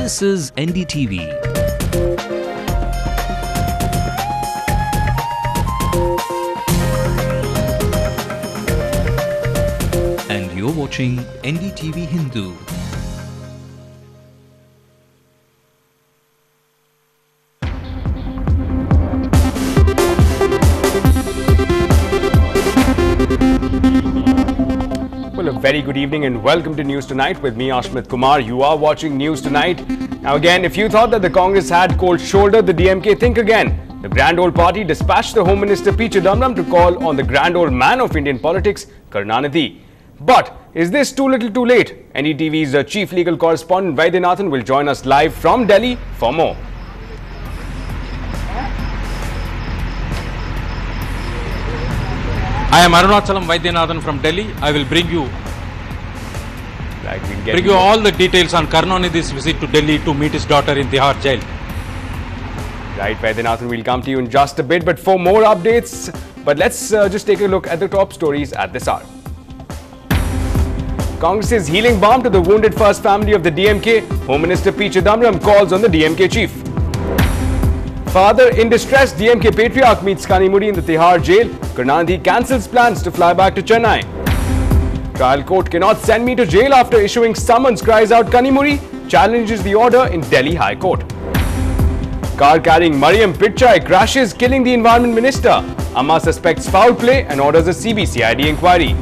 This is NDTV. And you're watching NDTV Hindu. Well, a very good evening and welcome to News Tonight with me, Ashmit Kumar. You are watching News Tonight. Now again, if you thought that the Congress had cold-shouldered the DMK, think again. The Grand Old Party dispatched the Home Minister P. Chidambaram to call on the Grand Old Man of Indian politics, Karunanidhi. But is this too little too late? NDTV's Chief Legal Correspondent Vaidyanathan will join us live from Delhi for more. I am Arunachalam Vaidyanathan from Delhi. I will bring you all the details on Karunanidhi's visit to Delhi to meet his daughter in Tihar jail. Right, Vaidyanathan, we'll come to you in just a bit, but for more updates, let's just take a look at the top stories at this hour. Congress's healing balm to the wounded first family of the DMK. Home Minister P. Chidambaram calls on the DMK chief. Father in distress, DMK patriarch meets Kanimuri in the Tihar jail. Karunanidhi cancels plans to fly back to Chennai. Trial court cannot send me to jail after issuing summons, cries out Kanimuri. Challenges the order in Delhi High Court. Car carrying Mariam Pichai crashes, killing the Environment Minister. Amma suspects foul play and orders a CBCID inquiry.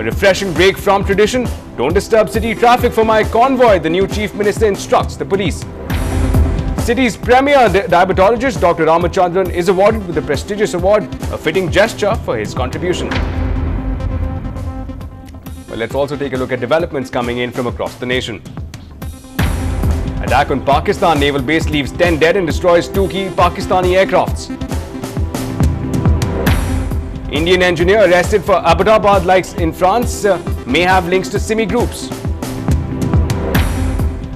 A refreshing break from tradition. Don't disturb city traffic for my convoy, the new Chief Minister instructs the police. City's premier diabetologist, Dr. Ramachandran, is awarded with the prestigious award, a fitting gesture for his contribution. Well, let's also take a look at developments coming in from across the nation. Attack on Pakistan naval base leaves 10 dead and destroys 2 key Pakistani aircrafts. Indian engineer arrested for Abbottabad likes in France may have links to Simi groups.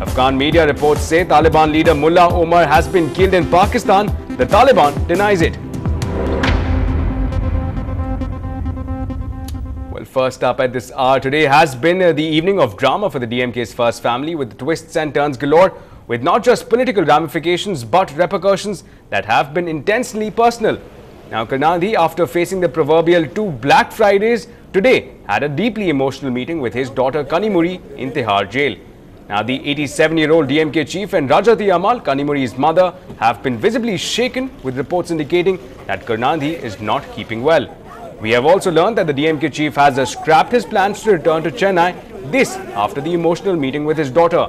Afghan media reports say Taliban leader Mullah Omar has been killed in Pakistan. The Taliban denies it. Well, first up at this hour today has been the evening of drama for the DMK's first family, with twists and turns galore, with not just political ramifications but repercussions that have been intensely personal. Now, Karunanidhi, after facing the proverbial 2 Black Fridays, today had a deeply emotional meeting with his daughter Kanimuri in Tihar jail. Now, the 87-year-old DMK chief and Rajati Amal, Kanimuri's mother, have been visibly shaken, with reports indicating that Karunanidhi is not keeping well. We have also learned that the DMK chief has scrapped his plans to return to Chennai, this after the emotional meeting with his daughter.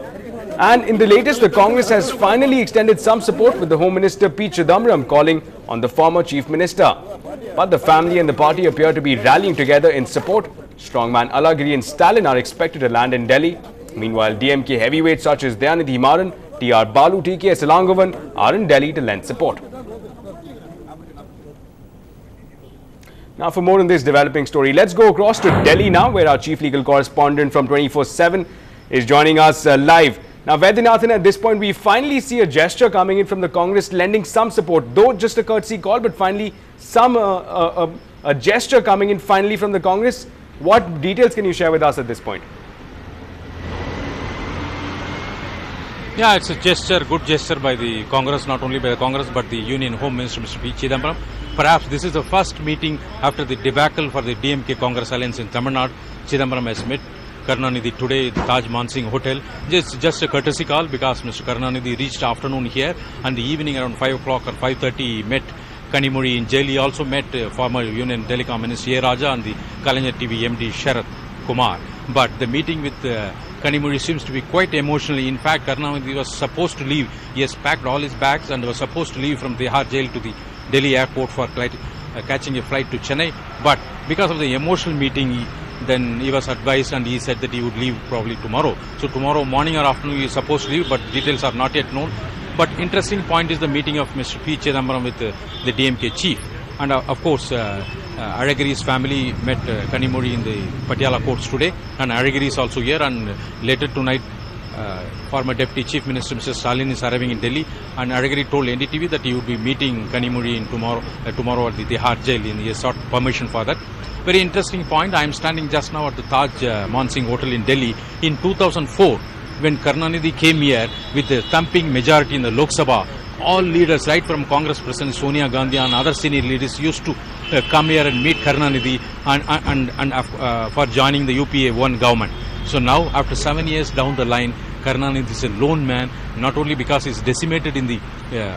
And in the latest, the Congress has finally extended some support, with the Home Minister P. Chidambaram calling on the former Chief Minister. But the family and the party appear to be rallying together in support. Strongman Alagiri and Stalin are expected to land in Delhi. Meanwhile, DMK heavyweights such as Dayanidhi Maran, T.R. Balu, T.K.S. Elangovan are in Delhi to lend support. Now, for more on this developing story, let's go across to Delhi now, where our chief legal correspondent from 24/7 is joining us live. Now, Vaidyanathan, at this point, we finally see a gesture coming in from the Congress lending some support, though just a courtesy call, but finally some a gesture coming in finally from the Congress. What details can you share with us at this point? Yeah, it's a gesture, good gesture by the Congress, not only by the Congress but the Union Home Minister Mr. P. Chidambaram. Perhaps this is the first meeting after the debacle for the DMK Congress alliance in Tamil Nadu. Chidambaram has met Karunanidhi today at the Taj Mansingh Hotel. Just a courtesy call, because Mr. Karunanidhi reached afternoon here, and the evening around 5 o'clock or 5:30 he met Kanimuri in jail. He also met former Union Telecom Minister A. Raja and the Kalaignar TV MD Sharath Kumar. But the meeting with Kanimuri seems to be quite emotional. In fact, Karunanidhi was supposed to leave. He has packed all his bags and was supposed to leave from Tihar jail to the Delhi airport for catching a flight to Chennai. But because of the emotional meeting, then he was advised and he said that he would leave probably tomorrow. So tomorrow morning or afternoon he is supposed to leave, but details are not yet known. But interesting point is the meeting of Mr. P. Chidambaram with the DMK chief. And of course, Alagiri's family met Kanimuri in the Patiala courts today, and Alagiri is also here. And later tonight, former Deputy Chief Minister Mr. Stalin is arriving in Delhi, and Alagiri told NDTV that he would be meeting Kanimuri in tomorrow at the Tihar jail, and he has sought permission for that. Very interesting point. I am standing just now at the Taj Mansingh Hotel in Delhi. In 2004, when Karunanidhi came here with a thumping majority in the Lok Sabha, all leaders, right from Congress President Sonia Gandhi and other senior leaders, used to come here and meet Karunanidhi and for joining the UPA 1 government. So now, after 7 years down the line, Karunanidhi is a lone man, not only because he's decimated in the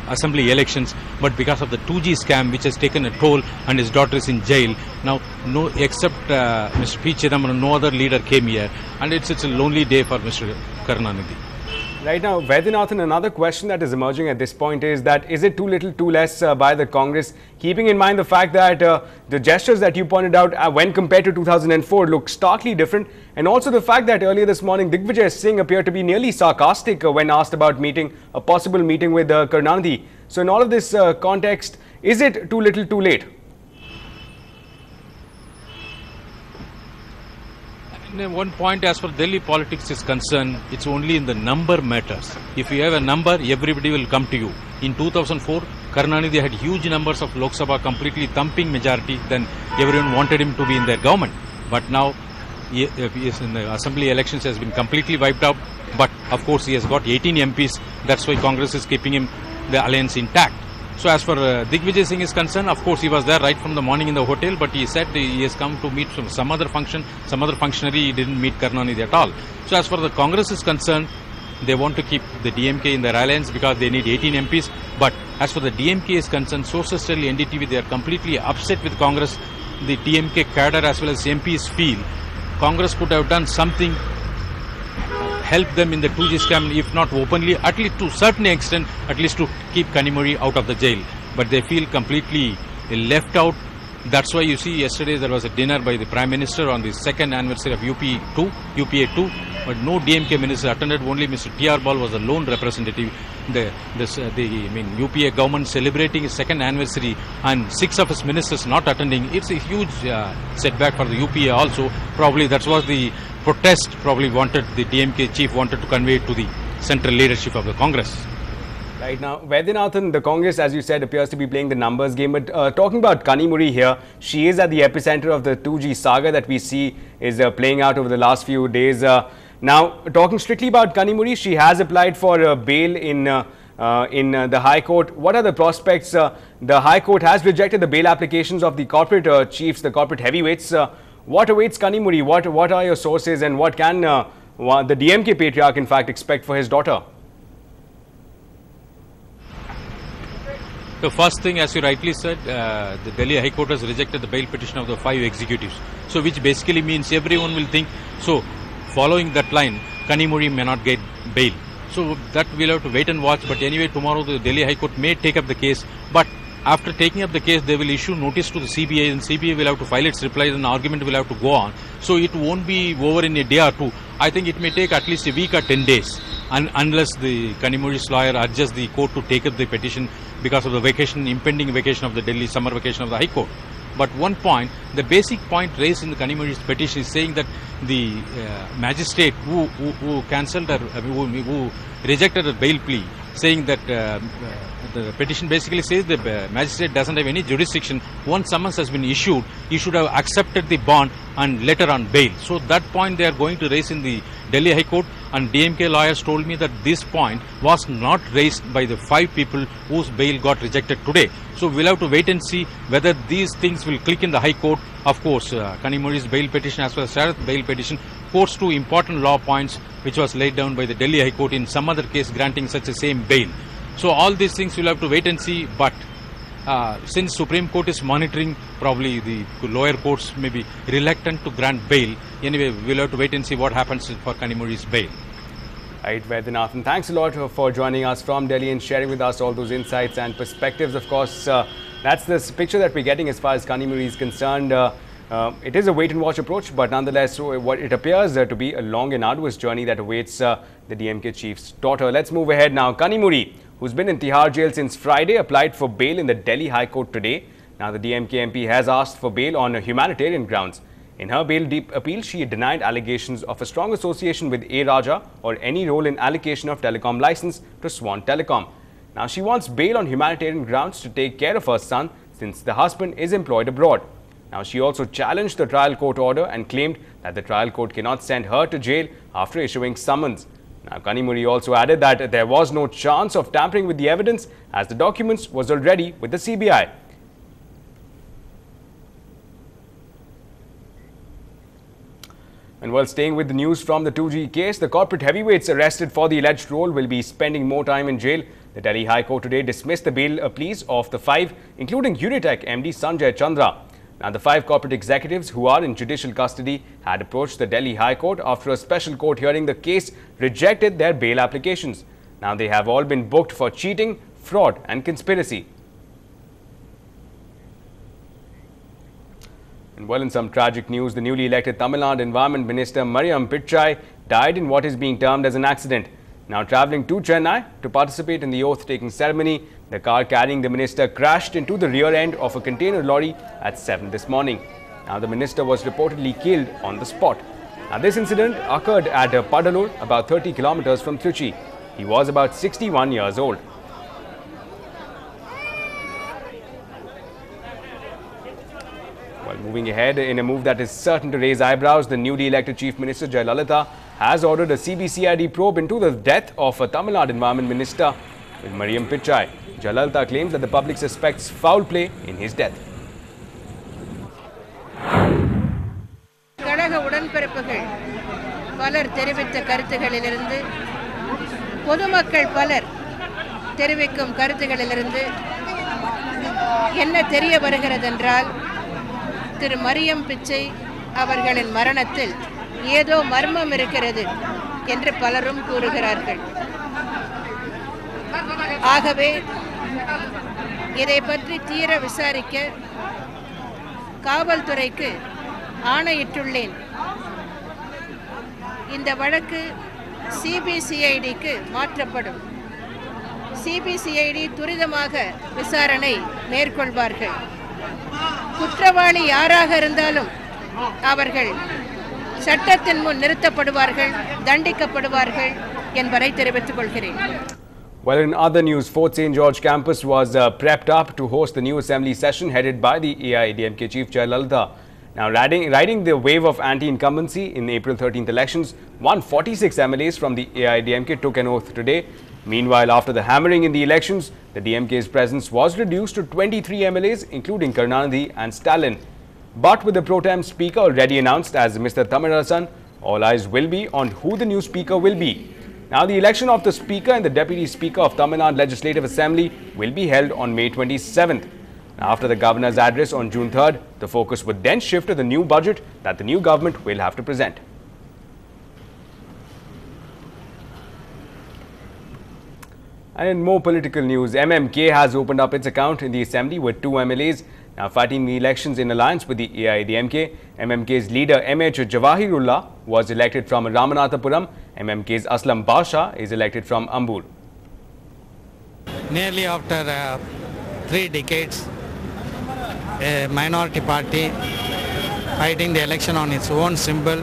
assembly elections, but because of the 2G scam which has taken a toll and his daughter is in jail. Now, no, except Mr. P. Chidambaram, no other leader came here, and it's a lonely day for Mr. Karunanidhi. Right now, Vaidyanathan, another question that is emerging at this point is that is it too little too less by the Congress, keeping in mind the fact that the gestures that you pointed out when compared to 2004 look starkly different, and also the fact that earlier this morning Digvijay Singh appeared to be nearly sarcastic when asked about a possible meeting with Karunanidhi. So in all of this context, is it too little too late? One point, as far as Delhi politics is concerned, it's only in the number matters. If you have a number, everybody will come to you. In 2004, Karunanidhi had huge numbers of Lok Sabha, completely thumping majority, then everyone wanted him to be in their government. But now, he is in the assembly elections, has been completely wiped out. But of course, he has got 18 MPs. That's why Congress is keeping him, the alliance intact. So as for Digvijay Singh is concerned, of course he was there right from the morning in the hotel, but he said he has come to meet some other function, some other functionary. He didn't meet Karunanidhi at all. So as far the Congress is concerned, they want to keep the DMK in their alliance because they need 18 MPs. But as for the DMK is concerned, sources tell NDTV they are completely upset with Congress. The DMK cadre as well as MPs feel Congress could have done something, help them in the 2G scam, if not openly, at least to a certain extent, at least to keep Kanimozhi out of the jail. But they feel completely left out. That's why you see yesterday there was a dinner by the Prime Minister on the second anniversary of UPA 2, but no DMK minister attended. Only Mr. T.R. Bal was the lone representative. UPA government celebrating its second anniversary and 6 of its ministers not attending. It's a huge setback for the UPA also. Probably that was the protest probably wanted, the DMK chief wanted to convey to the central leadership of the Congress. Right now, Vaidyanathan, the Congress, as you said, appears to be playing the numbers game. But talking about Kanimozhi here, she is at the epicenter of the 2G saga that we see is playing out over the last few days. Now, talking strictly about Kanimozhi, she has applied for bail in the High Court. What are the prospects? The High Court has rejected the bail applications of the corporate chiefs, the corporate heavyweights. What awaits Kanimozhi? What are your sources, and what can the DMK patriarch, in fact, expect for his daughter? The first thing, as you rightly said, the Delhi High Court has rejected the bail petition of the 5 executives. So, which basically means everyone will think, so following that line, Kanimozhi may not get bail. So, that we'll have to wait and watch. But anyway, tomorrow the Delhi High Court may take up the case. But after taking up the case, they will issue notice to the CBI, and CBI will have to file its replies, and the argument will have to go on. So, it won't be over in a day or two. I think it may take at least a week or 10 days. Unless the Kanimozhi's lawyer urges the court to take up the petition because of the vacation, impending vacation of the Delhi, summer vacation of the High Court. But one point, the basic point raised in the Kanimozhi's petition is saying that the magistrate who cancelled or who rejected a bail plea, saying that the petition basically says the magistrate doesn't have any jurisdiction. Once summons has been issued, he should have accepted the bond and letter on bail. So that point they are going to raise in the Delhi High Court, and DMK lawyers told me that this point was not raised by the 5 people whose bail got rejected today. So we'll have to wait and see whether these things will click in the High Court. Of course, Kanimozhi's bail petition as well as Sharath's bail petition quotes 2 important law points which was laid down by the Delhi High Court in some other case granting such a same bail. So all these things we'll have to wait and see, but since Supreme Court is monitoring, probably the lower courts may be reluctant to grant bail. Anyway, we'll have to wait and see what happens for Kanimozhi's bail. Right, Vaidyanathan, thanks a lot for joining us from Delhi and sharing with us all those insights and perspectives. Of course, that's this picture that we're getting as far as Kanimozhi is concerned. It is a wait-and-watch approach, but nonetheless, what it appears to be a long and arduous journey that awaits the DMK chief's daughter. Let's move ahead now. Kanimozhi, who's been in Tihar jail since Friday, applied for bail in the Delhi High Court today. Now, the DMK MP has asked for bail on humanitarian grounds. In her bail appeal, she denied allegations of a strong association with A. Raja or any role in allocation of telecom license to Swan Telecom. Now, she wants bail on humanitarian grounds to take care of her son since the husband is employed abroad. Now, she also challenged the trial court order and claimed that the trial court cannot send her to jail after issuing summons. Now, Kanimuri also added that there was no chance of tampering with the evidence as the documents was already with the CBI. And while staying with the news from the 2G case, the corporate heavyweights arrested for the alleged role will be spending more time in jail. The Delhi High Court today dismissed the bail pleas of the 5, including Unitech MD Sanjay Chandra. Now, the 5 corporate executives who are in judicial custody had approached the Delhi High Court after a special court hearing the case rejected their bail applications. Now, they have all been booked for cheating, fraud and conspiracy. And well, in some tragic news, the newly elected Tamil Nadu Environment Minister Mariam Pichai died in what is being termed as an accident. Now, travelling to Chennai to participate in the oath-taking ceremony, the car carrying the minister crashed into the rear end of a container lorry at 7 this morning. Now, the minister was reportedly killed on the spot. Now, this incident occurred at Padalur, about 30 kilometers from Trichy. He was about 61 years old. Well, moving ahead, in a move that is certain to raise eyebrows, the newly elected Chief Minister Jayalalitha has ordered a CBCID probe into the death of a Tamil Nadu Environment Minister with Mariam Pichai. Jayalalitha claims that the public suspects foul play in his death. கழக உடன்பிறப்புகள் பலர் தெரிவித்த கருத்துகளிலிருந்து பொதுமக்கள் பலர் தெரிவிக்கும் கருத்துகளிலிருந்து என்ன தெரிய வருகிறதென்றால் திரு மரியம் பிச்சை அவர்களின் மரணத்தில் ஏதோ மர்மம் இருக்கிறது என்று பலரும் கூறுகிறார்கள். ஆகவே இதை பற்றி தீர விசாரிக்க காவல்துறைக்கு ஆணையிட்டுள்ளேன். இந்த வழக்கு சிபிசிஐடிக்கு மாற்றப்படும். சிபிசிஐடி துரிதமாக விசாரணை மேற்கொள்வார்கள். குற்றவாளி யாராக இருந்தாலும் அவர்கள் சட்டத்தின் முன் நிறுத்தப்படுவார்கள், தண்டிக்கப்படுவார்கள் என்பதை தெரிவித்துக் கொள்கிறேன். Well, in other news, Fort St. George campus was prepped up to host the new assembly session headed by the AIADMK Chief Jayalalitha. Now, riding the wave of anti-incumbency in April 13th elections, 146 MLAs from the AIADMK took an oath today. Meanwhile, after the hammering in the elections, the DMK's presence was reduced to 23 MLAs, including Karunanidhi and Stalin. But with the pro-tem speaker already announced as Mr. Thamizhasan, all eyes will be on who the new speaker will be. Now, the election of the speaker and the deputy speaker of Tamil Nadu Legislative Assembly will be held on May 27th. Now, after the governor's address on June 3rd, the focus would then shift to the new budget that the new government will have to present. And in more political news, MMK has opened up its account in the assembly with 2 MLAs now fighting the elections in alliance with the AIADMK. MMK's leader MH Jawahirullah was elected from Ramanathapuram. MMK's Aslam Basha is elected from Ambur. Nearly after 3 decades, a minority party fighting the election on its own symbol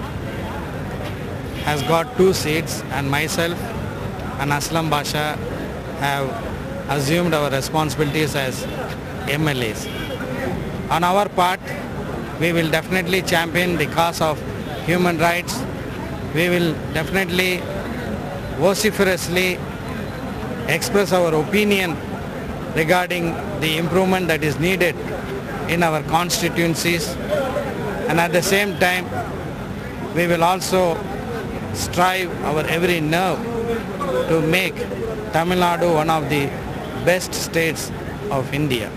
has got 2 seats, and myself and Aslam Basha have assumed our responsibilities as MLAs. On our part, we will definitely champion the cause of human rights. We will definitely vociferously express our opinion regarding the improvement that is needed in our constituencies, and at the same time we will also strive our every nerve to make Tamil Nadu one of the best states of India.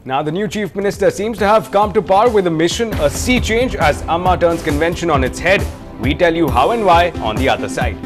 Now, the new Chief Minister seems to have come to power with a mission, a sea change as Amma turns convention on its head. We tell you how and why on the other side.